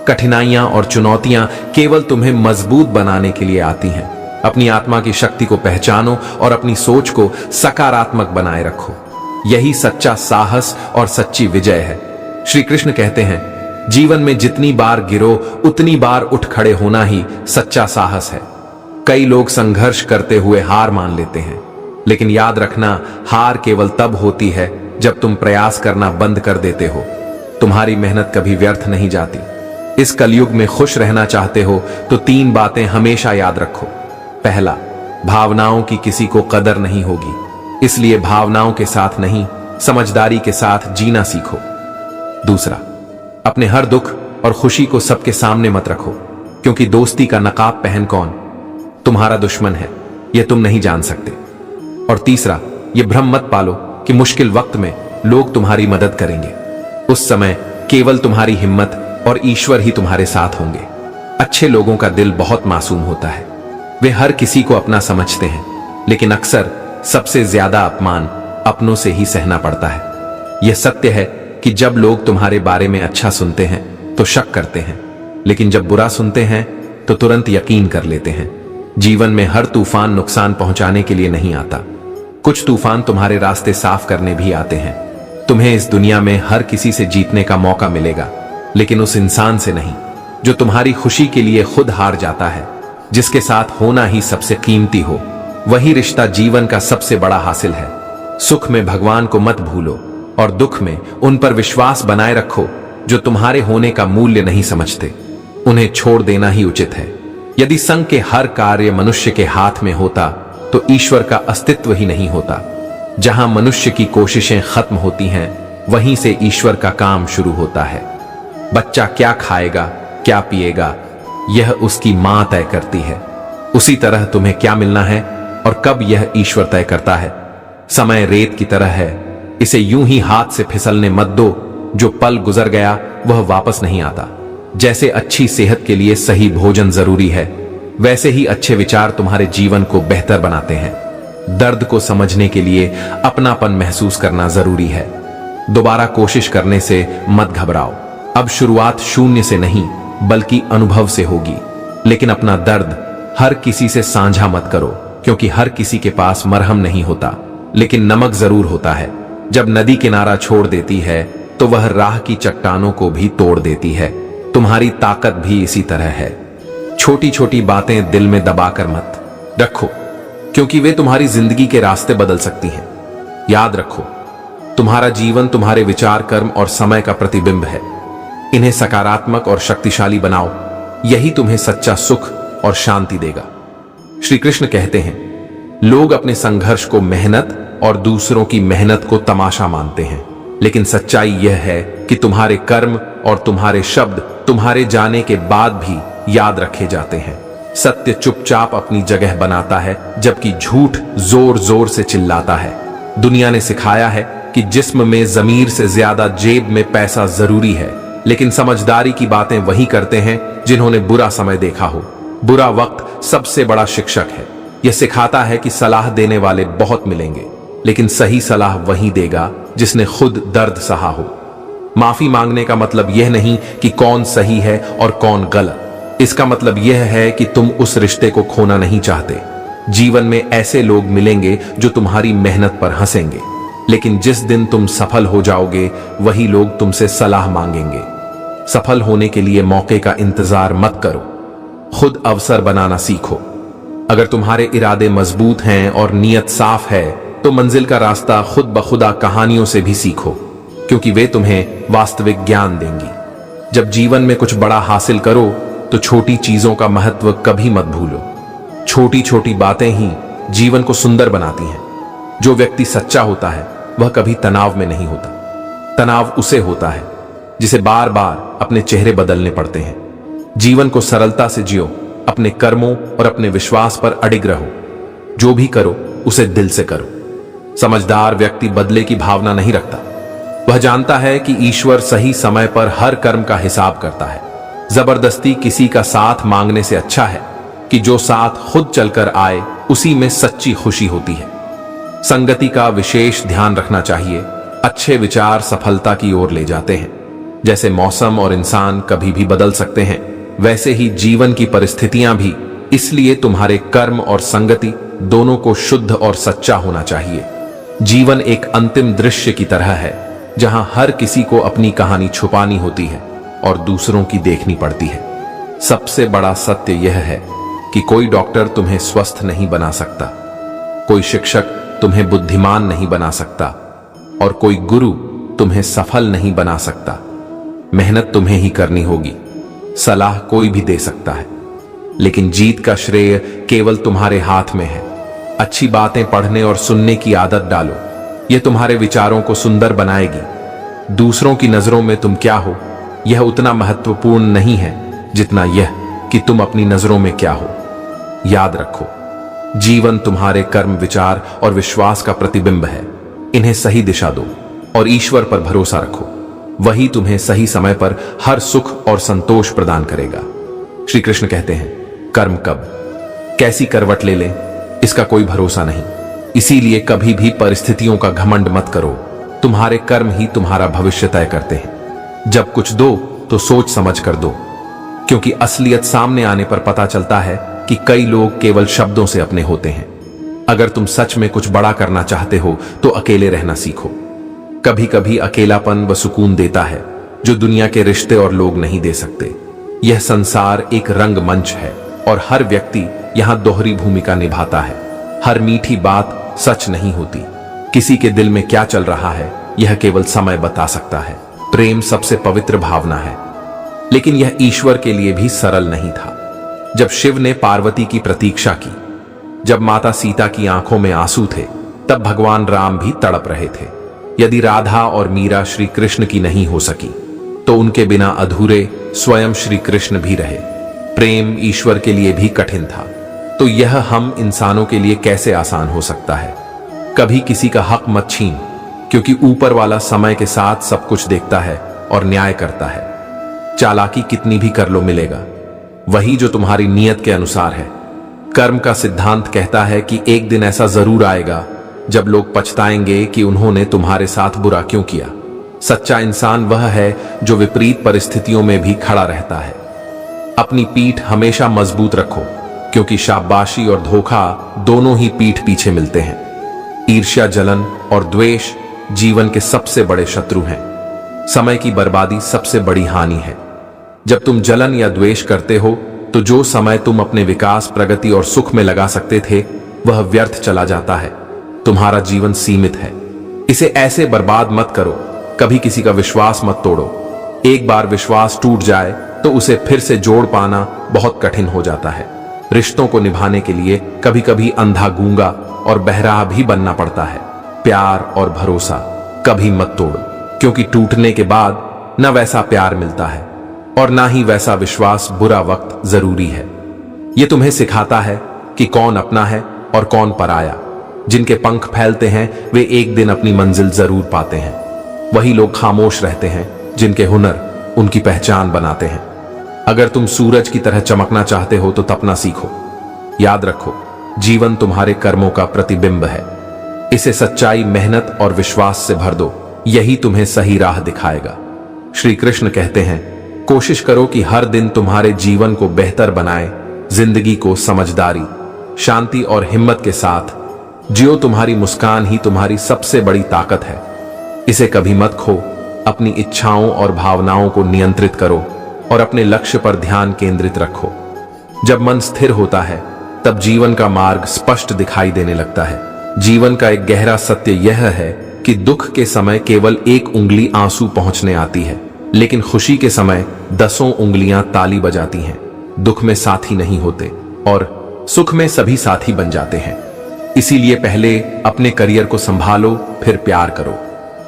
कठिनाइयां और चुनौतियां केवल तुम्हें मजबूत बनाने के लिए आती हैं। अपनी आत्मा की शक्ति को पहचानो और अपनी सोच को सकारात्मक बनाए रखो। यही सच्चा साहस और सच्ची विजय है। श्री कृष्ण कहते हैं, जीवन में जितनी बार गिरो उतनी बार उठ खड़े होना ही सच्चा साहस है। कई लोग संघर्ष करते हुए हार मान लेते हैं, लेकिन याद रखना, हार केवल तब होती है जब तुम प्रयास करना बंद कर देते हो। तुम्हारी मेहनत कभी व्यर्थ नहीं जाती। इस कलयुग में खुश रहना चाहते हो तो 3 बातें हमेशा याद रखो। पहला, भावनाओं की किसी को कदर नहीं होगी, इसलिए भावनाओं के साथ नहीं, समझदारी के साथ जीना सीखो। दूसरा, अपने हर दुख और खुशी को सबके सामने मत रखो, क्योंकि दोस्ती का नकाब पहन कौन तुम्हारा दुश्मन है यह तुम नहीं जान सकते। और तीसरा, यह भ्रम मत पालो कि मुश्किल वक्त में लोग तुम्हारी मदद करेंगे। उस समय केवल तुम्हारी हिम्मत और ईश्वर ही तुम्हारे साथ होंगे। अच्छे लोगों का दिल बहुत मासूम होता है, वे हर किसी को अपना समझते हैं, लेकिन अक्सर सबसे ज्यादा अपमान अपनों से ही सहना पड़ता है। यह सत्य है कि जब लोग तुम्हारे बारे में अच्छा सुनते हैं तो शक करते हैं, लेकिन जब बुरा सुनते हैं तो तुरंत यकीन कर लेते हैं। जीवन में हर तूफान नुकसान पहुंचाने के लिए नहीं आता, कुछ तूफान तुम्हारे रास्ते साफ करने भी आते हैं। तुम्हें इस दुनिया में हर किसी से जीतने का मौका मिलेगा, लेकिन उस इंसान से नहीं जो तुम्हारी खुशी के लिए खुद हार जाता है। जिसके साथ होना ही सबसे कीमती हो, वही रिश्ता जीवन का सबसे बड़ा हासिल है। सुख में भगवान को मत भूलो और दुख में उन पर विश्वास बनाए रखो जो तुम्हारे होने का मूल्य नहीं समझते। उन्हें छोड़ देना ही उचित है। यदि संग के हर कार्य मनुष्य के हाथ में होता तो ईश्वर का अस्तित्व ही नहीं होता। जहां मनुष्य की कोशिशें खत्म होती हैं, वहीं से ईश्वर का काम शुरू होता है। बच्चा क्या खाएगा, क्या पिएगा, यह उसकी मां तय करती है। उसी तरह तुम्हें क्या मिलना है और कब, यह ईश्वर तय करता है। समय रेत की तरह है, इसे यूं ही हाथ से फिसलने मत दो। जो पल गुजर गया वह वापस नहीं आता। जैसे अच्छी सेहत के लिए सही भोजन जरूरी है, वैसे ही अच्छे विचार तुम्हारे जीवन को बेहतर बनाते हैं। दर्द को समझने के लिए अपनापन महसूस करना जरूरी है। दोबारा कोशिश करने से मत घबराओ। अब शुरुआत शून्य से नहीं बल्कि अनुभव से होगी। लेकिन अपना दर्द हर किसी से साझा मत करो, क्योंकि हर किसी के पास मरहम नहीं होता, लेकिन नमक जरूर होता है। जब नदी किनारा छोड़ देती है तो वह राह की चट्टानों को भी तोड़ देती है। तुम्हारी ताकत भी इसी तरह है। छोटी छोटी बातें दिल में दबाकर मत रखो, क्योंकि वे तुम्हारी जिंदगी के रास्ते बदल सकती हैं। याद रखो, तुम्हारा जीवन तुम्हारे विचार, कर्म और समय का प्रतिबिंब है। इन्हें सकारात्मक और शक्तिशाली बनाओ, यही तुम्हें सच्चा सुख और शांति देगा। श्री कृष्ण कहते हैं, लोग अपने संघर्ष को मेहनत और दूसरों की मेहनत को तमाशा मानते हैं, लेकिन सच्चाई यह है कि तुम्हारे कर्म और तुम्हारे शब्द तुम्हारे जाने के बाद भी याद रखे जाते हैं। सत्य चुपचाप अपनी जगह बनाता है, जबकि झूठ जोर जोर से चिल्लाता है। दुनिया ने सिखाया है कि जिस्म में जमीर से ज्यादा जेब में पैसा जरूरी है, लेकिन समझदारी की बातें वही करते हैं जिन्होंने बुरा समय देखा हो। बुरा वक्त सबसे बड़ा शिक्षक है। यह सिखाता है कि सलाह देने वाले बहुत मिलेंगे, लेकिन सही सलाह वही देगा जिसने खुद दर्द सहा हो। माफी मांगने का मतलब यह नहीं कि कौन सही है और कौन गलत। इसका मतलब यह है कि तुम उस रिश्ते को खोना नहीं चाहते। जीवन में ऐसे लोग मिलेंगे जो तुम्हारी मेहनत पर हंसेंगे, लेकिन जिस दिन तुम सफल हो जाओगे वही लोग तुमसे सलाह मांगेंगे। सफल होने के लिए मौके का इंतजार मत करो, खुद अवसर बनाना सीखो। अगर तुम्हारे इरादे मजबूत हैं और नीयत साफ है तो मंजिल का रास्ता खुद ब खुदा कहानियों से भी सीखो, क्योंकि वे तुम्हें वास्तविक ज्ञान देंगी। जब जीवन में कुछ बड़ा हासिल करो तो छोटी चीजों का महत्व कभी मत भूलो। छोटी छोटी बातें ही जीवन को सुंदर बनाती हैं। जो व्यक्ति सच्चा होता है वह कभी तनाव में नहीं होता। तनाव उसे होता है जिसे बार बार अपने चेहरे बदलने पड़ते हैं। जीवन को सरलता से जियो, अपने कर्मों और अपने विश्वास पर अडिग रहो। जो भी करो उसे दिल से करो। समझदार व्यक्ति बदले की भावना नहीं रखता। वह जानता है कि ईश्वर सही समय पर हर कर्म का हिसाब करता है। जबरदस्ती किसी का साथ मांगने से अच्छा है कि जो साथ खुद चलकर आए, उसी में सच्ची खुशी होती है। संगति का विशेष ध्यान रखना चाहिए। अच्छे विचार सफलता की ओर ले जाते हैं। जैसे मौसम और इंसान कभी भी बदल सकते हैं, वैसे ही जीवन की परिस्थितियां भी। इसलिए तुम्हारे कर्म और संगति दोनों को शुद्ध और सच्चा होना चाहिए। जीवन एक अंतिम दृश्य की तरह है, जहां हर किसी को अपनी कहानी छुपानी होती है और दूसरों की देखनी पड़ती है। सबसे बड़ा सत्य यह है कि कोई डॉक्टर तुम्हें स्वस्थ नहीं बना सकता, कोई शिक्षक तुम्हें बुद्धिमान नहीं बना सकता और कोई गुरु तुम्हें सफल नहीं बना सकता। मेहनत तुम्हें ही करनी होगी। सलाह कोई भी दे सकता है, लेकिन जीत का श्रेय केवल तुम्हारे हाथ में है। अच्छी बातें पढ़ने और सुनने की आदत डालो, यह तुम्हारे विचारों को सुंदर बनाएगी। दूसरों की नजरों में तुम क्या हो, यह उतना महत्वपूर्ण नहीं है जितना यह कि तुम अपनी नजरों में क्या हो। याद रखो, जीवन तुम्हारे कर्म, विचार और विश्वास का प्रतिबिंब है। इन्हें सही दिशा दो और ईश्वर पर भरोसा रखो, वही तुम्हें सही समय पर हर सुख और संतोष प्रदान करेगा। श्री कृष्ण कहते हैं, कर्म कब कैसी करवट ले लें, इसका कोई भरोसा नहीं। इसीलिए कभी भी परिस्थितियों का घमंड मत करो। तुम्हारे कर्म ही तुम्हारा भविष्य तय करते हैं। जब कुछ दो तो सोच समझ कर दो, क्योंकि असलियत सामने आने पर पता चलता है कि कई लोग केवल शब्दों से अपने होते हैं। अगर तुम सच में कुछ बड़ा करना चाहते हो तो अकेले रहना सीखो। कभी कभी अकेलापन व सुकून देता है जो दुनिया के रिश्ते और लोग नहीं दे सकते। यह संसार एक रंगमंच है और हर व्यक्ति यहां दोहरी भूमिका निभाता है। हर मीठी बात सच नहीं होती। किसी के दिल में क्या चल रहा है यह केवल समय बता सकता है। प्रेम सबसे पवित्र भावना है, लेकिन यह ईश्वर के लिए भी सरल नहीं था। जब शिव ने पार्वती की प्रतीक्षा की, जब माता सीता की आंखों में आंसू थे, तब भगवान राम भी तड़प रहे थे। यदि राधा और मीरा श्री कृष्ण की नहीं हो सकी तो उनके बिना अधूरे स्वयं श्री कृष्ण भी रहे। प्रेम ईश्वर के लिए भी कठिन था, तो यह हम इंसानों के लिए कैसे आसान हो सकता है। कभी किसी का हक मत छीन, क्योंकि ऊपर वाला समय के साथ सब कुछ देखता है और न्याय करता है। चालाकी कितनी भी कर लो, मिलेगा वही जो तुम्हारी नीयत के अनुसार है। कर्म का सिद्धांत कहता है कि एक दिन ऐसा जरूर आएगा जब लोग पछताएंगे कि उन्होंने तुम्हारे साथ बुरा क्यों किया। सच्चा इंसान वह है जो विपरीत परिस्थितियों में भी खड़ा रहता है। अपनी पीठ हमेशा मजबूत रखो, क्योंकि शाबाशी और धोखा दोनों ही पीठ पीछे मिलते हैं। ईर्ष्या, जलन और द्वेष जीवन के सबसे बड़े शत्रु हैं। समय की बर्बादी सबसे बड़ी हानि है। जब तुम जलन या द्वेष करते हो तो जो समय तुम अपने विकास, प्रगति और सुख में लगा सकते थे वह व्यर्थ चला जाता है। तुम्हारा जीवन सीमित है, इसे ऐसे बर्बाद मत करो। कभी किसी का विश्वास मत तोड़ो। एक बार विश्वास टूट जाए तो उसे फिर से जोड़ पाना बहुत कठिन हो जाता है। रिश्तों को निभाने के लिए कभी कभी अंधा, गूंगा और बहरा भी बनना पड़ता है। प्यार और भरोसा कभी मत तोड़ो, क्योंकि टूटने के बाद न वैसा प्यार मिलता है और ना ही वैसा विश्वास बुरा वक्त जरूरी है। यह तुम्हें सिखाता है कि कौन अपना है और कौन पराया। जिनके पंख फैलते हैं वे एक दिन अपनी मंजिल जरूर पाते हैं। वही लोग खामोश रहते हैं जिनके हुनर उनकी पहचान बनाते हैं। अगर तुम सूरज की तरह चमकना चाहते हो तो तपना सीखो। याद रखो, जीवन तुम्हारे कर्मों का प्रतिबिंब है। इसे सच्चाई, मेहनत और विश्वास से भर दो, यही तुम्हें सही राह दिखाएगा। श्री कृष्ण कहते हैं, कोशिश करो कि हर दिन तुम्हारे जीवन को बेहतर बनाए। जिंदगी को समझदारी, शांति और हिम्मत के साथ जियो। तुम्हारी मुस्कान ही तुम्हारी सबसे बड़ी ताकत है। इसे कभी मत खो। अपनी इच्छाओं और भावनाओं को नियंत्रित करो और अपने लक्ष्य पर ध्यान केंद्रित रखो। जब मन स्थिर होता है तब जीवन का मार्ग स्पष्ट दिखाई देने लगता है। जीवन का एक गहरा सत्य यह है कि दुख के समय केवल एक उंगली आंसू पहुंचने आती है, लेकिन खुशी के समय 10 उंगलियां ताली बजाती हैं। दुख में साथी नहीं होते और सुख में सभी साथी बन जाते हैं। इसीलिए पहले अपने करियर को संभालो, फिर प्यार करो।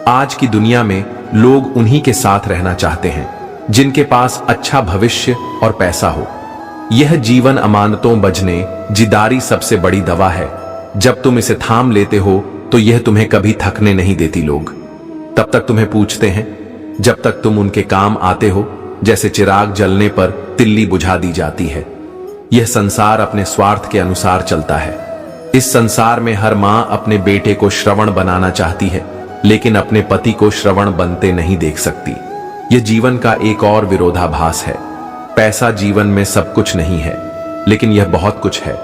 आज की दुनिया में लोग उन्हीं के साथ रहना चाहते हैं जिनके पास अच्छा भविष्य और पैसा हो। यह जीवन अमानतों बजने जिदारी सबसे बड़ी दवा है। जब तुम इसे थाम लेते हो तो यह तुम्हें कभी थकने नहीं देती। लोग तब तक तुम्हें पूछते हैं जब तक तुम उनके काम आते हो। जैसे चिराग जलने पर तिल्ली बुझा दी जाती है। यह संसार अपने स्वार्थ के अनुसार चलता है। इस संसार में हर मां अपने बेटे को श्रवण बनाना चाहती है, लेकिन अपने पति को श्रवण बनते नहीं देख सकती। यह जीवन का एक और विरोधाभास है। पैसा जीवन में सब कुछ नहीं है, लेकिन यह बहुत कुछ है।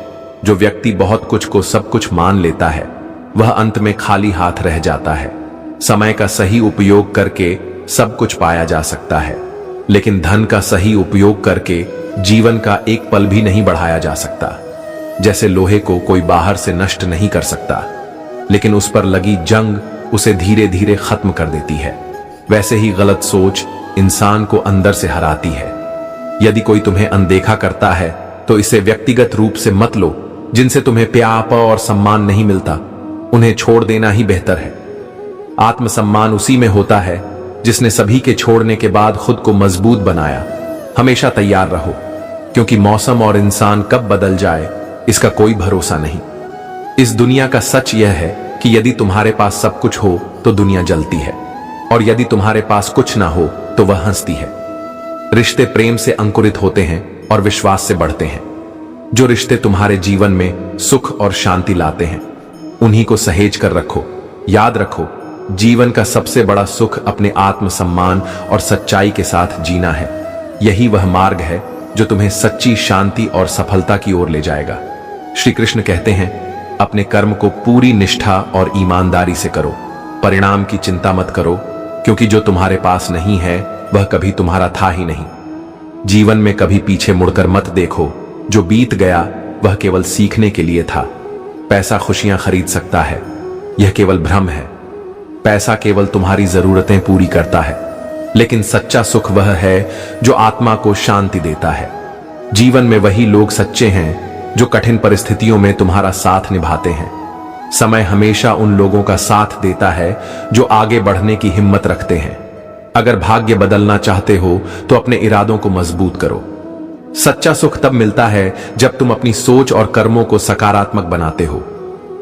जो व्यक्ति बहुत कुछ को सब कुछ मान लेता है वह अंत में खाली हाथ रह जाता है। समय का सही उपयोग करके सब कुछ पाया जा सकता है, लेकिन धन का सही उपयोग करके जीवन का एक पल भी नहीं बढ़ाया जा सकता। जैसे लोहे को कोई बाहर से नष्ट नहीं कर सकता, लेकिन उस पर लगी जंग उसे धीरे धीरे खत्म कर देती है, वैसे ही गलत सोच इंसान को अंदर से हराती है। यदि कोई तुम्हें अनदेखा करता है तो इसे व्यक्तिगत रूप से मत लो। जिनसे तुम्हें प्यार और सम्मान नहीं मिलता, उन्हें छोड़ देना ही बेहतर है। आत्मसम्मान उसी में होता है जिसने सभी के छोड़ने के बाद खुद को मजबूत बनाया। हमेशा तैयार रहो, क्योंकि मौसम और इंसान कब बदल जाए इसका कोई भरोसा नहीं। इस दुनिया का सच यह है कि यदि तुम्हारे पास सब कुछ हो तो दुनिया जलती है, और यदि तुम्हारे पास कुछ ना हो तो वह हंसती है। रिश्ते प्रेम से अंकुरित होते हैं और विश्वास से बढ़ते हैं। जो रिश्ते तुम्हारे जीवन में सुख और शांति लाते हैं, उन्हीं को सहेज कर रखो। याद रखो, जीवन का सबसे बड़ा सुख अपने आत्मसम्मान और सच्चाई के साथ जीना है। यही वह मार्ग है जो तुम्हें सच्ची शांति और सफलता की ओर ले जाएगा। श्री कृष्ण कहते हैं, अपने कर्म को पूरी निष्ठा और ईमानदारी से करो। परिणाम की चिंता मत करो, क्योंकि जो तुम्हारे पास नहीं है वह कभी तुम्हारा था ही नहीं। जीवन में कभी पीछे मुड़कर मत देखो। जो बीत गया वह केवल सीखने के लिए था। पैसा खुशियां खरीद सकता है, यह केवल भ्रम है। पैसा केवल तुम्हारी जरूरतें पूरी करता है, लेकिन सच्चा सुख वह है जो आत्मा को शांति देता है। जीवन में वही लोग सच्चे हैं जो कठिन परिस्थितियों में तुम्हारा साथ निभाते हैं। समय हमेशा उन लोगों का साथ देता है जो आगे बढ़ने की हिम्मत रखते हैं। अगर भाग्य बदलना चाहते हो तो अपने इरादों को मजबूत करो। सच्चा सुख तब मिलता है जब तुम अपनी सोच और कर्मों को सकारात्मक बनाते हो।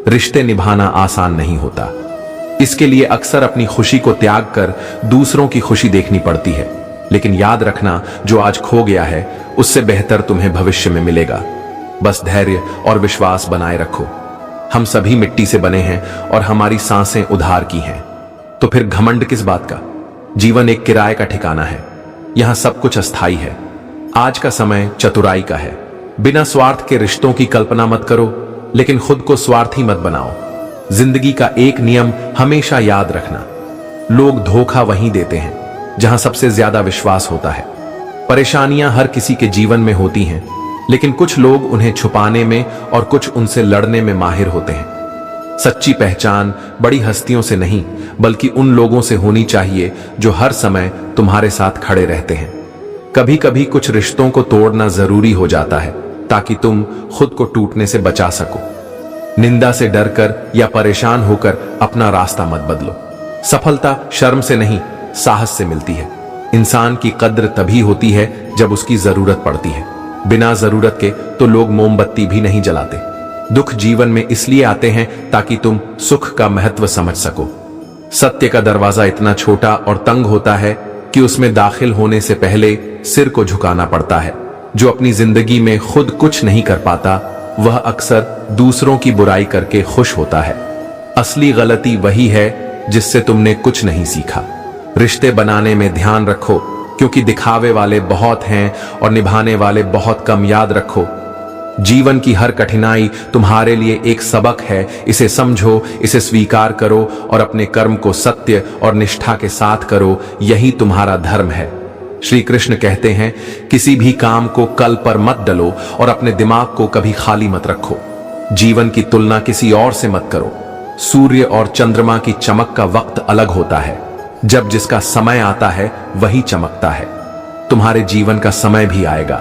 रिश्ते निभाना आसान नहीं होता, इसके लिए अक्सर अपनी खुशी को त्याग कर दूसरों की खुशी देखनी पड़ती है। लेकिन याद रखना, जो आज खो गया है उससे बेहतर तुम्हें भविष्य में मिलेगा। बस धैर्य और विश्वास बनाए रखो। हम सभी मिट्टी से बने हैं और हमारी सांसें उधार की हैं, तो फिर घमंड किस बात का। जीवन एक किराए का ठिकाना है, यहां सब कुछ अस्थाई है। आज का समय चतुराई का है। बिना स्वार्थ के रिश्तों की कल्पना मत करो, लेकिन खुद को स्वार्थी मत बनाओ। जिंदगी का एक नियम हमेशा याद रखना, लोग धोखा वहीं देते हैं जहां सबसे ज्यादा विश्वास होता है। परेशानियां हर किसी के जीवन में होती हैं, लेकिन कुछ लोग उन्हें छुपाने में और कुछ उनसे लड़ने में माहिर होते हैं। सच्ची पहचान बड़ी हस्तियों से नहीं, बल्कि उन लोगों से होनी चाहिए जो हर समय तुम्हारे साथ खड़े रहते हैं। कभी कभी कुछ रिश्तों को तोड़ना जरूरी हो जाता है ताकि तुम खुद को टूटने से बचा सको। निंदा से डरकर या परेशान होकर अपना रास्ता मत बदलो। सफलता शर्म से नहीं, साहस से मिलती है। इंसान की कद्र तभी होती है जब उसकी जरूरत पड़ती है। बिना जरूरत के तो लोग मोमबत्ती भी नहीं जलाते। दुख जीवन में इसलिए आते हैं ताकि तुम सुख का महत्व समझ सको। सत्य का दरवाजा इतना छोटा और तंग होता है कि उसमें दाखिल होने से पहले सिर को झुकाना पड़ता है। जो अपनी जिंदगी में खुद कुछ नहीं कर पाता, वह अक्सर दूसरों की बुराई करके खुश होता है। असली गलती वही है जिससे तुमने कुछ नहीं सीखा। रिश्ते बनाने में ध्यान रखो, क्योंकि दिखावे वाले बहुत हैं और निभाने वाले बहुत कम। याद रखो, जीवन की हर कठिनाई तुम्हारे लिए एक सबक है। इसे समझो, इसे स्वीकार करो और अपने कर्म को सत्य और निष्ठा के साथ करो। यही तुम्हारा धर्म है। श्री कृष्ण कहते हैं, किसी भी काम को कल पर मत डलो और अपने दिमाग को कभी खाली मत रखो। जीवन की तुलना किसी और से मत करो। सूर्य और चंद्रमा की चमक का वक्त अलग होता है। जब जिसका समय आता है वही चमकता है। तुम्हारे जीवन का समय भी आएगा।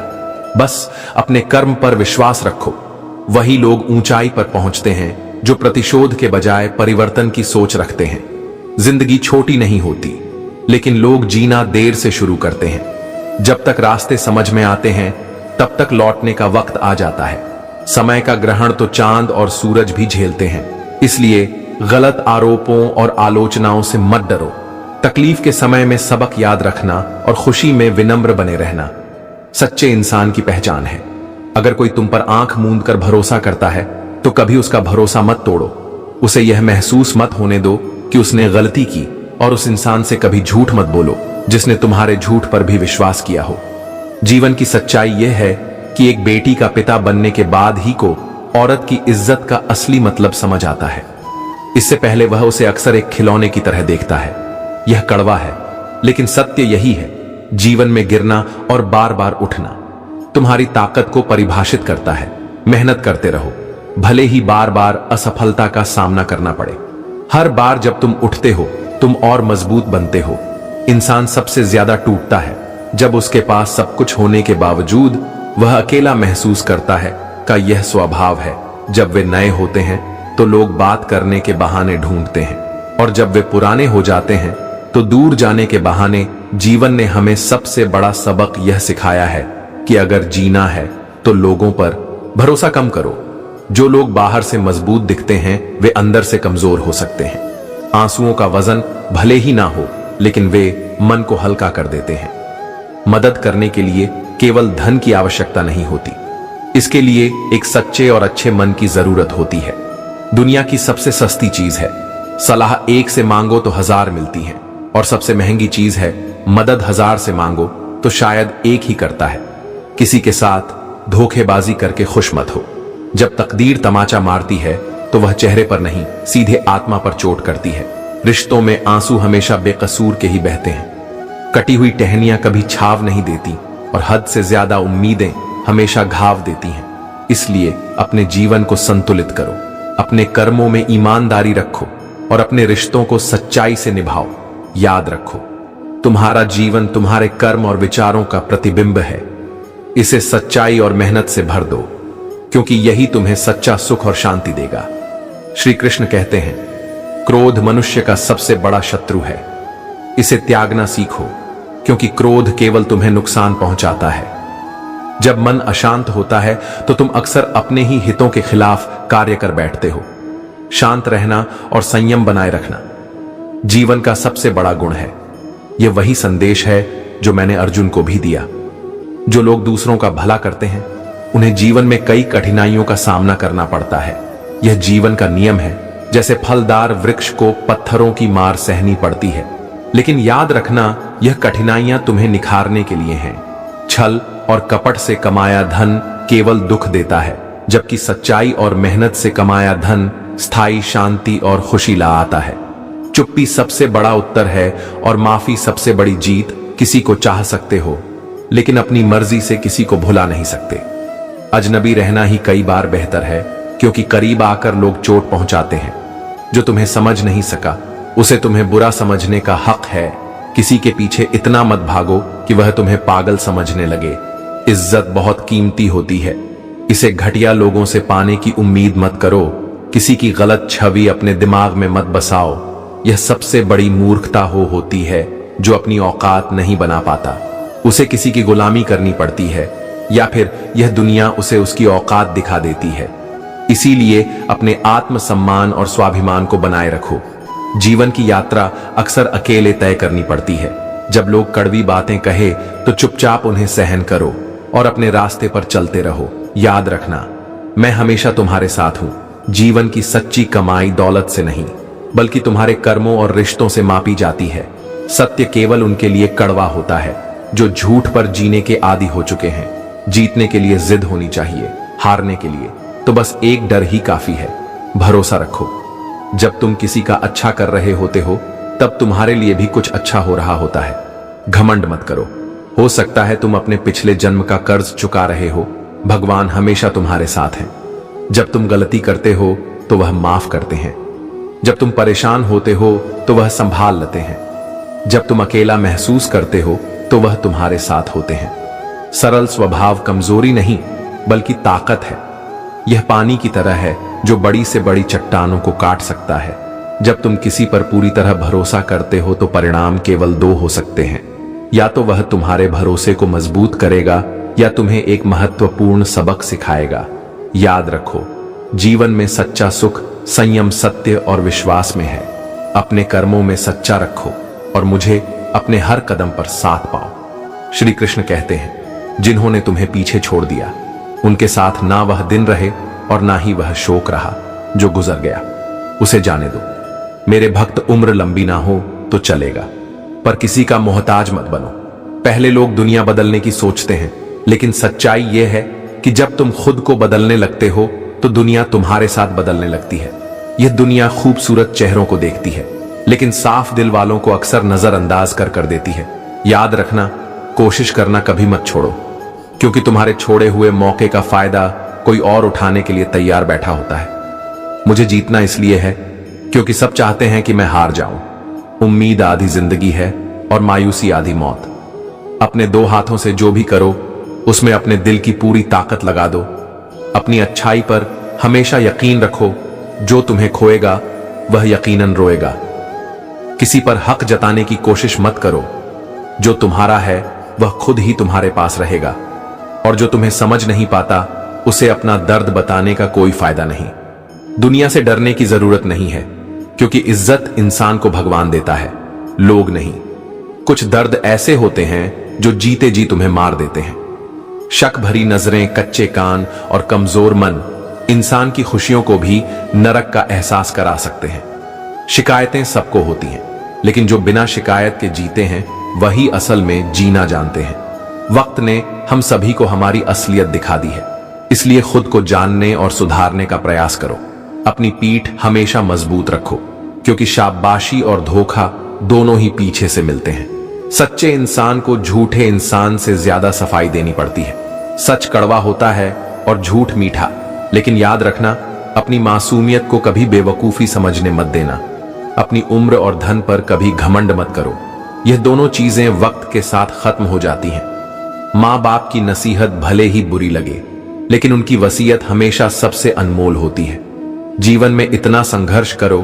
बस अपने कर्म पर विश्वास रखो। वही लोग ऊंचाई पर पहुंचते हैं जो प्रतिशोध के बजाय परिवर्तन की सोच रखते हैं। जिंदगी छोटी नहीं होती, लेकिन लोग जीना देर से शुरू करते हैं। जब तक रास्ते समझ में आते हैं, तब तक लौटने का वक्त आ जाता है। समय का ग्रहण तो चांद और सूरज भी झेलते हैं। इसलिए गलत आरोपों और आलोचनाओं से मत डरो। तकलीफ के समय में सबक याद रखना और खुशी में विनम्र बने रहना सच्चे इंसान की पहचान है। अगर कोई तुम पर आंख मूंद कर भरोसा करता है तो कभी उसका भरोसा मत तोड़ो। उसे यह महसूस मत होने दो कि उसने गलती की, और उस इंसान से कभी झूठ मत बोलो जिसने तुम्हारे झूठ पर भी विश्वास किया हो। जीवन की सच्चाई यह है कि एक बेटी का पिता बनने के बाद ही को औरत की इज्जत का असली मतलब समझ आता है। इससे पहले वह उसे अक्सर एक खिलौने की तरह देखता है। यह कड़वा है, लेकिन सत्य यही है। जीवन में गिरना और बार बार उठना तुम्हारी ताकत को परिभाषित करता है। मेहनत करते रहो, भले ही बार बार असफलता का सामना करना पड़े। हर बार जब तुम उठते हो, तुम और मजबूत बनते हो। इंसान सबसे ज्यादा टूटता है जब उसके पास सब कुछ होने के बावजूद वह अकेला महसूस करता है। का यह स्वभाव है। जब वे नए होते हैं तो लोग बात करने के बहाने ढूंढते हैं, और जब वे पुराने हो जाते हैं तो दूर जाने के बहाने। जीवन ने हमें सबसे बड़ा सबक यह सिखाया है कि अगर जीना है तो लोगों पर भरोसा कम करो। जो लोग बाहर से मजबूत दिखते हैं वे अंदर से कमजोर हो सकते हैं। आंसुओं का वजन भले ही ना हो, लेकिन वे मन को हल्का कर देते हैं। मदद करने के लिए केवल धन की आवश्यकता नहीं होती, इसके लिए एक सच्चे और अच्छे मन की जरूरत होती है। दुनिया की सबसे सस्ती चीज है सलाह, 1 से मांगो तो 1000 मिलती है, और सबसे महंगी चीज है मदद, 1000 से मांगो तो शायद 1 ही करता है। किसी के साथ धोखेबाजी करके खुश मत हो। जब तकदीर तमाचा मारती है तो वह चेहरे पर नहीं, सीधे आत्मा पर चोट करती है। रिश्तों में आंसू हमेशा बेकसूर के ही बहते हैं। कटी हुई टहनियां कभी छाव नहीं देती, और हद से ज्यादा उम्मीदें हमेशा घाव देती हैं। इसलिए अपने जीवन को संतुलित करो, अपने कर्मों में ईमानदारी रखो, और अपने रिश्तों को सच्चाई से निभाओ। याद रखो, तुम्हारा जीवन तुम्हारे कर्म और विचारों का प्रतिबिंब है। इसे सच्चाई और मेहनत से भर दो, क्योंकि यही तुम्हें सच्चा सुख और शांति देगा। श्री कृष्ण कहते हैं, क्रोध मनुष्य का सबसे बड़ा शत्रु है। इसे त्यागना सीखो, क्योंकि क्रोध केवल तुम्हें नुकसान पहुंचाता है। जब मन अशांत होता है तो तुम अक्सर अपने ही हितों के खिलाफ कार्य कर बैठते हो। शांत रहना और संयम बनाए रखना जीवन का सबसे बड़ा गुण है। यह वही संदेश है जो मैंने अर्जुन को भी दिया। जो लोग दूसरों का भला करते हैं उन्हें जीवन में कई कठिनाइयों का सामना करना पड़ता है। यह जीवन का नियम है। जैसे फलदार वृक्ष को पत्थरों की मार सहनी पड़ती है, लेकिन याद रखना यह कठिनाइयां तुम्हें निखारने के लिए हैं। छल और कपट से कमाया धन केवल दुख देता है, जबकि सच्चाई और मेहनत से कमाया धन स्थायी शांति और खुशी ला आता है। चुप्पी सबसे बड़ा उत्तर है, और माफी सबसे बड़ी जीत। किसी को चाह सकते हो, लेकिन अपनी मर्जी से किसी को भुला नहीं सकते। अजनबी रहना ही कई बार बेहतर है, क्योंकि करीब आकर लोग चोट पहुंचाते हैं। जो तुम्हें समझ नहीं सका उसे तुम्हें बुरा समझने का हक है। किसी के पीछे इतना मत भागो कि वह तुम्हें पागल समझने लगे। इज्जत बहुत कीमती होती है, इसे घटिया लोगों से पाने की उम्मीद मत करो। किसी की गलत छवि अपने दिमाग में मत बसाओ। यह सबसे बड़ी मूर्खता होती है जो अपनी औकात नहीं बना पाता। उसे किसी की गुलामी करनी पड़ती है, या फिर यह दुनिया उसे उसकी औकात दिखा देती है। इसीलिए अपने आत्मसम्मान और स्वाभिमान को बनाए रखो। जीवन की यात्रा अक्सर अकेले तय करनी पड़ती है। जब लोग कड़वी बातें कहे तो चुपचाप उन्हें सहन करो और अपने रास्ते पर चलते रहो। याद रखना, मैं हमेशा तुम्हारे साथ हूं। जीवन की सच्ची कमाई दौलत से नहीं, बल्कि तुम्हारे कर्मों और रिश्तों से मापी जाती है। सत्य केवल उनके लिए कड़वा होता है जो झूठ पर जीने के आदी हो चुके हैं। जीतने के लिए जिद होनी चाहिए, हारने के लिए तो बस एक डर ही काफी है। भरोसा रखो, जब तुम किसी का अच्छा कर रहे होते हो तब तुम्हारे लिए भी कुछ अच्छा हो रहा होता है। घमंड मत करो, हो सकता है तुम अपने पिछले जन्म का कर्ज चुका रहे हो। भगवान हमेशा तुम्हारे साथ हैं। जब तुम गलती करते हो तो वह माफ करते हैं। जब तुम परेशान होते हो तो वह संभाल लेते हैं। जब तुम अकेला महसूस करते हो तो वह तुम्हारे साथ होते हैं। सरल स्वभाव कमजोरी नहीं बल्कि ताकत है। यह पानी की तरह है जो बड़ी से बड़ी चट्टानों को काट सकता है। जब तुम किसी पर पूरी तरह भरोसा करते हो तो परिणाम केवल 2 हो सकते हैं। या तो वह तुम्हारे भरोसे को मजबूत करेगा या तुम्हें एक महत्वपूर्ण सबक सिखाएगा। याद रखो, जीवन में सच्चा सुख संयम, सत्य और विश्वास में है। अपने कर्मों में सच्चा रखो और मुझे अपने हर कदम पर साथ पाओ। श्री कृष्ण कहते हैं, जिन्होंने तुम्हें पीछे छोड़ दिया उनके साथ ना वह दिन रहे और ना ही वह शोक रहा जो गुजर गया। उसे जाने दो। मेरे भक्त, उम्र लंबी ना हो तो चलेगा, पर किसी का मोहताज मत बनो। पहले लोग दुनिया बदलने की सोचते हैं, लेकिन सच्चाई यह है कि जब तुम खुद को बदलने लगते हो तो दुनिया तुम्हारे साथ बदलने लगती है। यह दुनिया खूबसूरत चेहरों को देखती है, लेकिन साफ दिल वालों को अक्सर नजरअंदाज कर देती है। याद रखना, कोशिश करना कभी मत छोड़ो, क्योंकि तुम्हारे छोड़े हुए मौके का फायदा कोई और उठाने के लिए तैयार बैठा होता है। मुझे जीतना इसलिए है क्योंकि सब चाहते हैं कि मैं हार जाऊं। उम्मीद आधी जिंदगी है, और मायूसी आधी मौत। अपने 2 हाथों से जो भी करो उसमें अपने दिल की पूरी ताकत लगा दो। अपनी अच्छाई पर हमेशा यकीन रखो, जो तुम्हें खोएगा वह यकीनन रोएगा। किसी पर हक जताने की कोशिश मत करो, जो तुम्हारा है वह खुद ही तुम्हारे पास रहेगा, और जो तुम्हें समझ नहीं पाता उसे अपना दर्द बताने का कोई फायदा नहीं। दुनिया से डरने की जरूरत नहीं है, क्योंकि इज्जत इंसान को भगवान देता है, लोग नहीं। कुछ दर्द ऐसे होते हैं जो जीते जी तुम्हें मार देते हैं। शक भरी नजरें, कच्चे कान और कमजोर मन इंसान की खुशियों को भी नरक का एहसास करा सकते हैं। शिकायतें सबको होती हैं, लेकिन जो बिना शिकायत के जीते हैं वही असल में जीना जानते हैं। वक्त ने हम सभी को हमारी असलियत दिखा दी है, इसलिए खुद को जानने और सुधारने का प्रयास करो। अपनी पीठ हमेशा मजबूत रखो, क्योंकि शाबाशी और धोखा दोनों ही पीछे से मिलते हैं। सच्चे इंसान को झूठे इंसान से ज्यादा सफाई देनी पड़ती है। सच कड़वा होता है और झूठ मीठा, लेकिन याद रखना, अपनी मासूमियत को कभी बेवकूफी समझने मत देना। अपनी उम्र और धन पर कभी घमंड मत करो, यह दोनों चीजें वक्त के साथ खत्म हो जाती हैं। माँ बाप की नसीहत भले ही बुरी लगे, लेकिन उनकी वसीयत हमेशा सबसे अनमोल होती है। जीवन में इतना संघर्ष करो